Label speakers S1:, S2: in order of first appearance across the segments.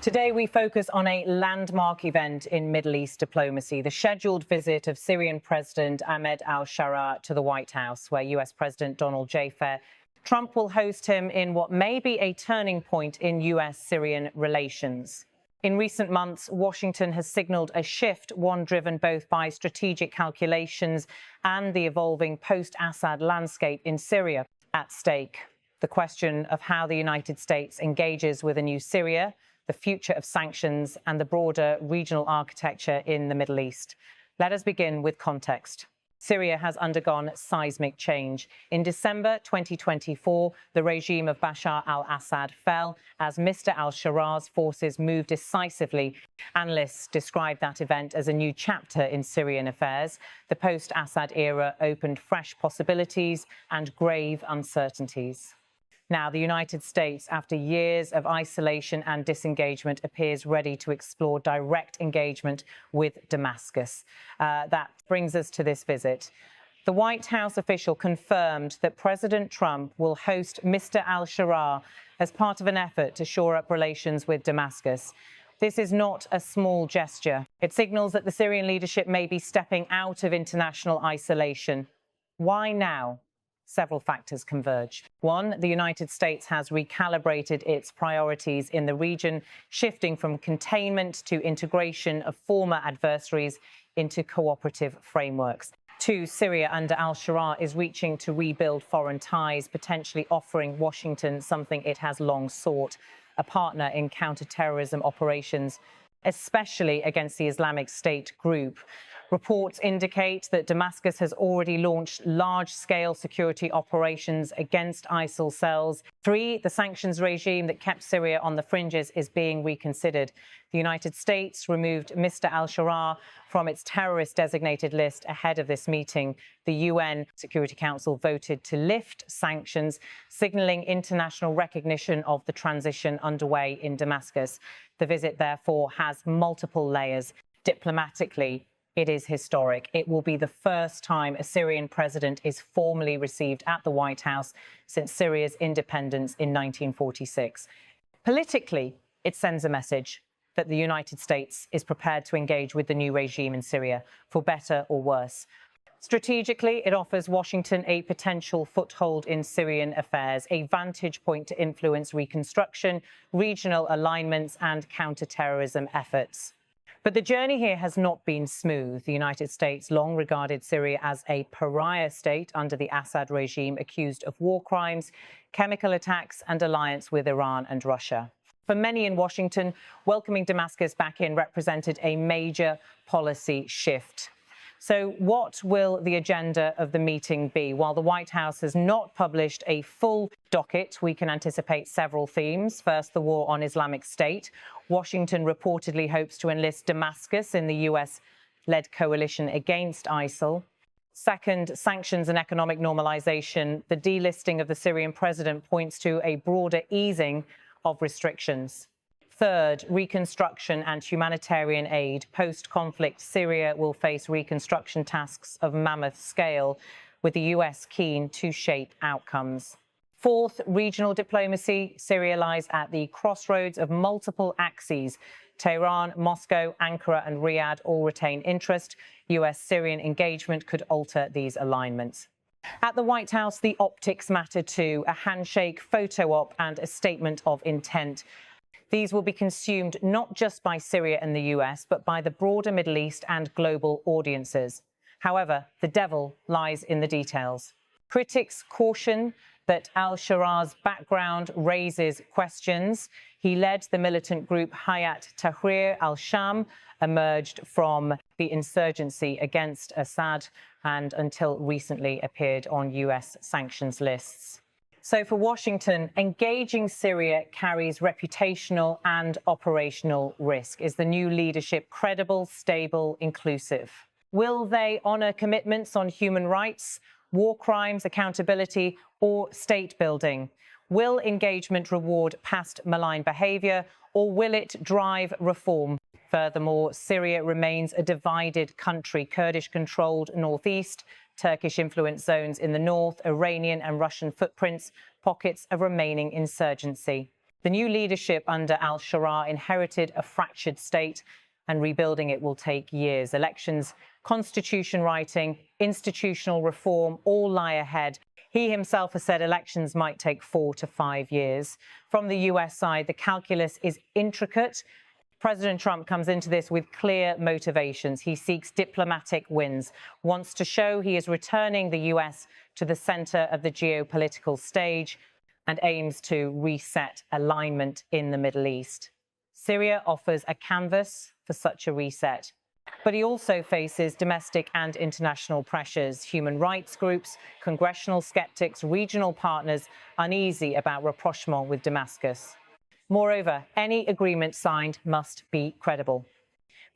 S1: Today, we focus on a landmark event in Middle East diplomacy, the scheduled visit of Syrian President Ahmed al-Sharaa to the White House, where US President Donald J. Trump will host him in what may be a turning point in US-Syrian relations. In recent months, Washington has signaled a shift, one driven both by strategic calculations and the evolving post-Assad landscape in Syria at stake. The question of how the United States engages with a new Syria, the future of sanctions, and the broader regional architecture in the Middle East. Let us begin with context. Syria has undergone seismic change. In December 2024, the regime of Bashar al-Assad fell as Mr. al-Sharaa's forces moved decisively. Analysts describe that event as a new chapter in Syrian affairs. The post-Assad era opened fresh possibilities and grave uncertainties. Now, the United States, after years of isolation and disengagement, appears ready to explore direct engagement with Damascus. That brings us to this visit. The White House official confirmed that President Trump will host Mr. al-Sharaa as part of an effort to shore up relations with Damascus. This is not a small gesture. It signals that the Syrian leadership may be stepping out of international isolation. Why now? Several factors converge. One, the United States has recalibrated its priorities in the region, shifting from containment to integration of former adversaries into cooperative frameworks. Two, Syria under al-Sharaa is reaching to rebuild foreign ties, potentially offering Washington something it has long sought, a partner in counter-terrorism operations, especially against the Islamic State group. Reports indicate that Damascus has already launched large-scale security operations against ISIL cells. Three, the sanctions regime that kept Syria on the fringes is being reconsidered. The United States removed Mr. al-Sharaa from its terrorist-designated list ahead of this meeting. The UN Security Council voted to lift sanctions, signaling international recognition of the transition underway in Damascus. The visit, therefore, has multiple layers. Diplomatically, it is historic. It will be the first time a Syrian president is formally received at the White House since Syria's independence in 1946. Politically, it sends a message that the United States is prepared to engage with the new regime in Syria, for better or worse. Strategically, it offers Washington a potential foothold in Syrian affairs, a vantage point to influence reconstruction, regional alignments, and counter-terrorism efforts. But the journey here has not been smooth. The United States long regarded Syria as a pariah state under the Assad regime, accused of war crimes, chemical attacks, and alliance with Iran and Russia. For many in Washington, welcoming Damascus back in represented a major policy shift. So what will the agenda of the meeting be? While the White House has not published a full docket, we can anticipate several themes. First, the war on Islamic State. Washington reportedly hopes to enlist Damascus in the US-led coalition against ISIL. Second, sanctions and economic normalization. The delisting of the Syrian president points to a broader easing of restrictions. Third, reconstruction and humanitarian aid. Post-conflict, Syria will face reconstruction tasks of mammoth scale, with the US keen to shape outcomes. Fourth, regional diplomacy. Syria lies at the crossroads of multiple axes. Tehran, Moscow, Ankara, and Riyadh all retain interest. US-Syrian engagement could alter these alignments. At the White House, the optics matter too. A handshake, photo op, and a statement of intent. These will be consumed not just by Syria and the US, but by the broader Middle East and global audiences. However, the devil lies in the details. Critics caution that al-Sharaa's background raises questions. He led the militant group Hayat Tahrir al-Sham, emerged from the insurgency against Assad, and until recently appeared on US sanctions lists. So for Washington, engaging Syria carries reputational and operational risk. Is the new leadership credible, stable, inclusive? Will they honor commitments on human rights, war crimes, accountability, or state building? Will engagement reward past malign behavior, or will it drive reform? Furthermore, Syria remains a divided country, Kurdish-controlled northeast, Turkish-influenced zones in the north, Iranian and Russian footprints, pockets of remaining insurgency. The new leadership under al-Sharaa inherited a fractured state, and rebuilding it will take years. Elections, constitution writing, institutional reform all lie ahead. He himself has said elections might take 4 to 5 years. From the US side, the calculus is intricate. President Trump comes into this with clear motivations. He seeks diplomatic wins, wants to show he is returning the US to the center of the geopolitical stage, and aims to reset alignment in the Middle East. Syria offers a canvas for such a reset. But he also faces domestic and international pressures. Human rights groups, congressional skeptics, regional partners uneasy about rapprochement with Damascus. Moreover, any agreement signed must be credible.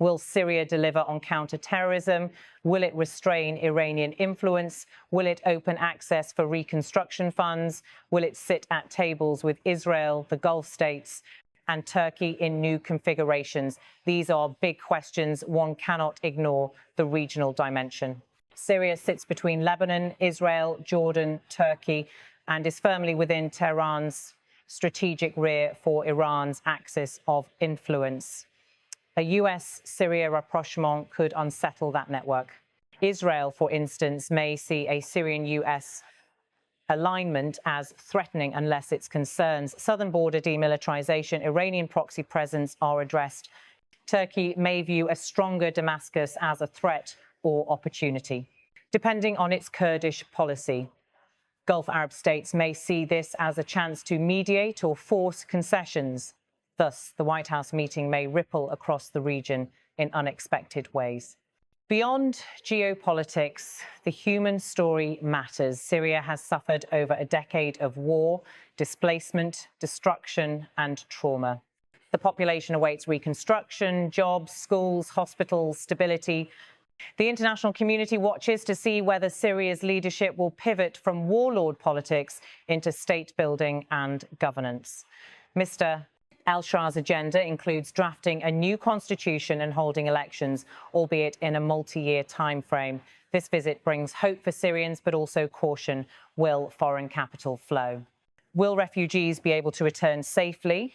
S1: Will Syria deliver on counter-terrorism? Will it restrain Iranian influence? Will it open access for reconstruction funds? Will it sit at tables with Israel, the Gulf states, and Turkey in new configurations? These are big questions. One cannot ignore the regional dimension. Syria sits between Lebanon, Israel, Jordan, Turkey, and is firmly within Tehran's strategic rear for Iran's axis of influence. A US-Syria rapprochement could unsettle that network. Israel, for instance, may see a Syrian-US alignment as threatening unless its concerns, southern border demilitarization, Iranian proxy presence are addressed. Turkey may view a stronger Damascus as a threat or opportunity, depending on its Kurdish policy. Gulf Arab states may see this as a chance to mediate or force concessions. Thus, the White House meeting may ripple across the region in unexpected ways. Beyond geopolitics, the human story matters. Syria has suffered over a decade of war, displacement, destruction, and trauma. The population awaits reconstruction, jobs, schools, hospitals, stability. The international community watches to see whether Syria's leadership will pivot from warlord politics into state building and governance. Mr. al-Sharaa's agenda includes drafting a new constitution and holding elections, albeit in a multi-year timeframe. This visit brings hope for Syrians, but also caution. Will foreign capital flow? Will refugees be able to return safely?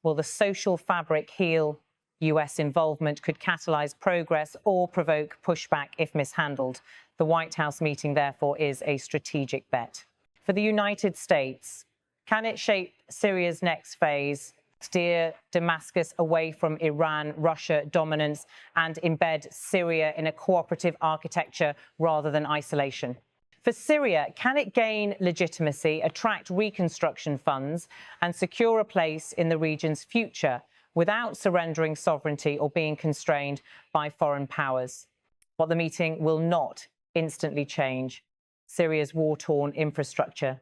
S1: Will the social fabric heal? US involvement could catalyze progress or provoke pushback if mishandled. The White House meeting, therefore, is a strategic bet. For the United States, can it shape Syria's next phase, steer Damascus away from Iran, Russia dominance, and embed Syria in a cooperative architecture rather than isolation? For Syria, can it gain legitimacy, attract reconstruction funds, and secure a place in the region's future without surrendering sovereignty or being constrained by foreign powers? What the meeting will not instantly change: Syria's war-torn infrastructure,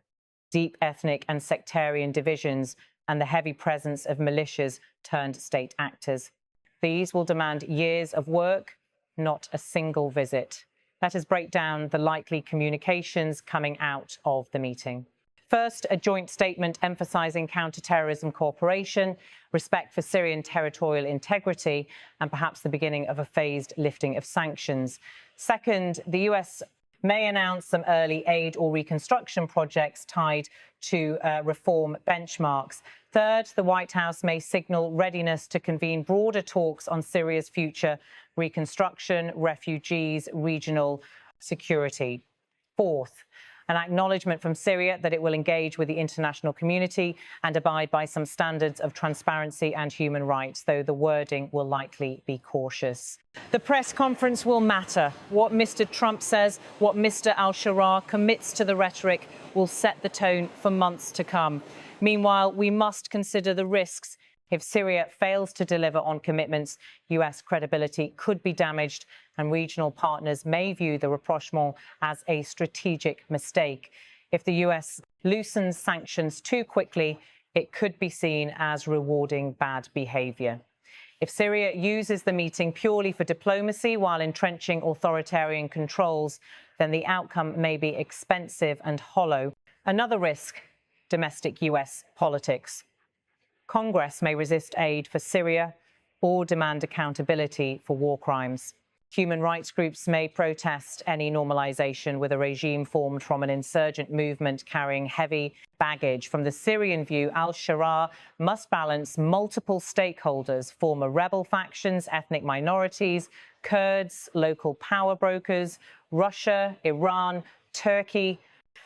S1: deep ethnic and sectarian divisions, and the heavy presence of militias turned state actors. These will demand years of work, not a single visit. Let us break down the likely communications coming out of the meeting. First, a joint statement emphasizing counter-terrorism cooperation, respect for Syrian territorial integrity, and perhaps the beginning of a phased lifting of sanctions. Second, the US may announce some early aid or reconstruction projects tied to reform benchmarks. Third, the White House may signal readiness to convene broader talks on Syria's future, reconstruction, refugees, regional security. Fourth, an acknowledgement from Syria that it will engage with the international community and abide by some standards of transparency and human rights, though the wording will likely be cautious. The press conference will matter. What Mr. Trump says, what Mr. al-Sharaa commits to the rhetoric will set the tone for months to come. Meanwhile, we must consider the risks. If Syria fails to deliver on commitments, US credibility could be damaged, and regional partners may view the rapprochement as a strategic mistake. If the US loosens sanctions too quickly, it could be seen as rewarding bad behavior. If Syria uses the meeting purely for diplomacy while entrenching authoritarian controls, then the outcome may be expensive and hollow. Another risk: domestic US politics. Congress may resist aid for Syria or demand accountability for war crimes. Human rights groups may protest any normalization with a regime formed from an insurgent movement carrying heavy baggage. From the Syrian view, al-Sharaa must balance multiple stakeholders, former rebel factions, ethnic minorities, Kurds, local power brokers, Russia, Iran, Turkey.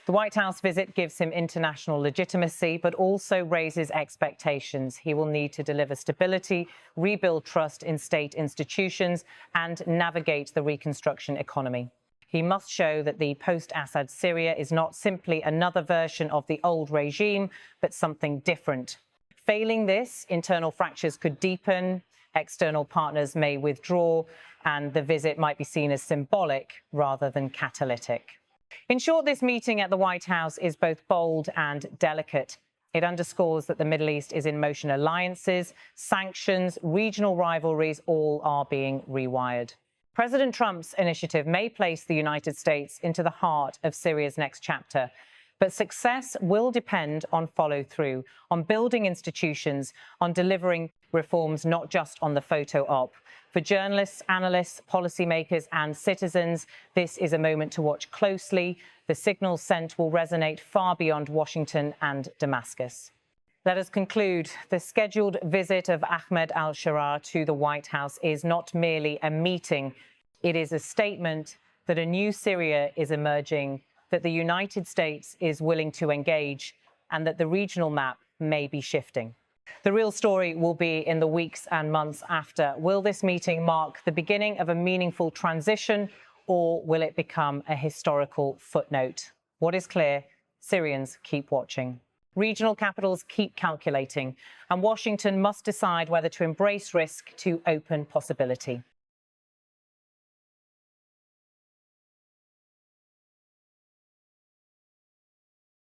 S1: The White House visit gives him international legitimacy, but also raises expectations. He will need to deliver stability, rebuild trust in state institutions, and navigate the reconstruction economy. He must show that the post-Assad Syria is not simply another version of the old regime, but something different. Failing this, internal fractures could deepen, external partners may withdraw, and the visit might be seen as symbolic rather than catalytic. In short, this meeting at the White House is both bold and delicate. It underscores that the Middle East is in motion. Alliances, sanctions, regional rivalries, all are being rewired. President Trump's initiative may place the United States into the heart of Syria's next chapter, but success will depend on follow-through, on building institutions, on delivering reforms, not just on the photo op. For journalists, analysts, policymakers and citizens, this is a moment to watch closely. The signals sent will resonate far beyond Washington and Damascus. Let us conclude. The scheduled visit of Ahmed al-Sharaa to the White House is not merely a meeting. It is a statement that a new Syria is emerging, that the United States is willing to engage, and that the regional map may be shifting. The real story will be in the weeks and months after. Will this meeting mark the beginning of a meaningful transition, or will it become a historical footnote? What is clear, Syrians keep watching. Regional capitals keep calculating, and Washington must decide whether to embrace risk to open possibility.